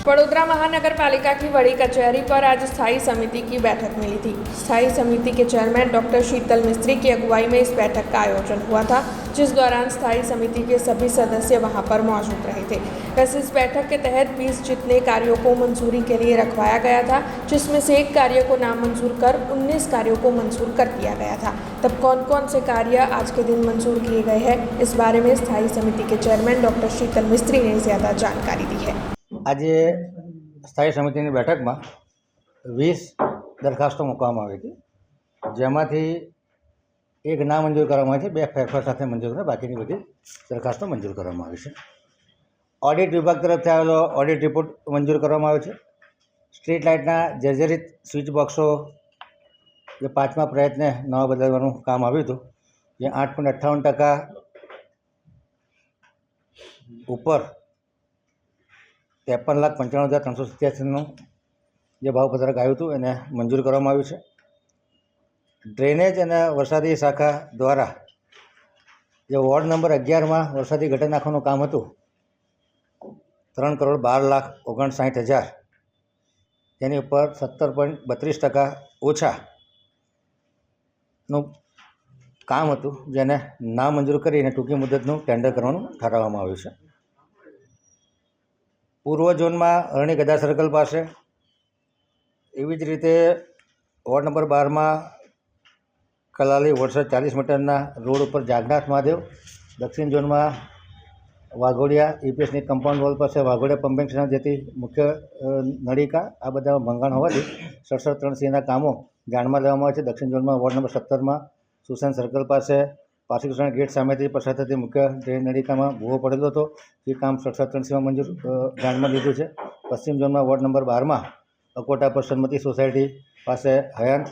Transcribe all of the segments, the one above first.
वडोदरा महानगर पालिका की बड़ी कचहरी पर आज स्थायी समिति की बैठक मिली थी। स्थायी समिति के चेयरमैन डॉक्टर शीतल मिस्त्री की अगुवाई में इस बैठक का आयोजन हुआ था, जिस दौरान स्थायी समिति के सभी सदस्य वहां पर मौजूद रहे थे। वैसे इस बैठक के तहत 20 जितने कार्यों को मंजूरी के लिए रखवाया गया था, जिसमें से एक कार्य को नामंजूर कर 19 कार्यों को मंजूर कर दिया गया था। तब कौन कौन से कार्य आज के दिन मंजूर किए गए हैं, इस बारे में स्थायी समिति के चेयरमैन डॉक्टर शीतल मिस्त्री ने ज़्यादा जानकारी दी है। आज स्थायी समितिની બેઠકમાં 20 દરખાસ્તો મૂકવામાં આવી હતી, જેમાંથી એક નામંજૂર કરવામાં આવી છે, 2 ફેરફાર સાથે મંજૂર કરવા, બાકીની બધી દરખાસ્તો મંજૂર કરવામાં આવી છે। ઓડિટ વિભાગ તરફથી આવેલો ઓડિટ રિપોર્ટ મંજૂર કરવામાં આવ્યો છે। સ્ટ્રીટ લાઇટના જર્જરિત સ્વિચ બોક્સો જે 5મા પ્રયત્ને નવા બદલવાનું કામ આવ્યું હતું, જે 8.58% ઉપર 53,95,387નું જે ભાવપત્રક આવ્યું હતું એને મંજૂર કરવામાં આવ્યું છે। ડ્રેનેજ અને વરસાદી શાખા દ્વારા જે વોર્ડ નંબર 11માં વરસાદી ગટર નાખવાનું કામ હતું 3,12,59,000 તેની ઉપર 17.32% ઓછાનું કામ હતું, જેને નામંજૂર કરીને ટૂંકી મુદતનું ટેન્ડર કરવાનું ઠરાવવામાં આવ્યું છે। પૂર્વ ઝોનમાં અરણી ગદા સર્કલ પાસે, એવી જ રીતે વોર્ડ નંબર 12માં કલાલી વોટસર 40 મીટરના રોડ ઉપર જાગનાથ મહાદેવ, દક્ષિણ ઝોનમાં વાઘોડિયા ઈપીએસની કમ્પાઉન્ડ વોલ પાસે વાઘોડિયા પમ્પિંગ સ્ટેશન જેથી મુખ્ય નળિકા આ બધા ભંગાણ હોવાથી 67-3Cના કામો ધ્યાનમાં લેવામાં આવે છે। દક્ષિણ ઝોનમાં વોર્ડ નંબર 17માં સુશાંત સર્કલ પાસે પાર્સિકુશન ગેટ સામેથી પસાર થતી મુખ્ય ડ્રેન નળિકામાં ભૂવો પડેલો હતો, જે કામ 67-3Cમાં મંજૂર ધ્યાનમાં લીધું છે। પશ્ચિમ ઝોનમાં વોર્ડ નંબર 12માં અકોટા પર સન્મતિ સોસાયટી પાસે હયાન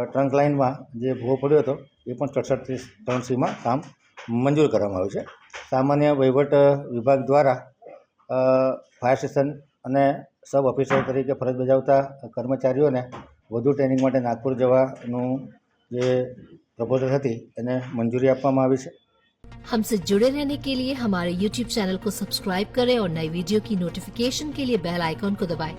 ટ્રંક લાઇનમાં જે ભૂવો પડ્યો હતો એ પણ 67-3Cમાં કામ મંજૂર કરવામાં આવ્યું છે। સામાન્ય વહીવટ વિભાગ દ્વારા ફાયર સ્ટેશન અને સબ ઓફિસર તરીકે ફરજ બજાવતા કર્મચારીઓને વધુ ટ્રેનિંગ માટે નાગપુર જવાનું જે प्रपोजल थी એને मंजूरी આપવામાં આવી છે। हमसे जुड़े रहने के लिए हमारे YouTube चैनल को सब्सक्राइब करें और नई वीडियो की नोटिफिकेशन के लिए बेल आइकॉन को दबाएं।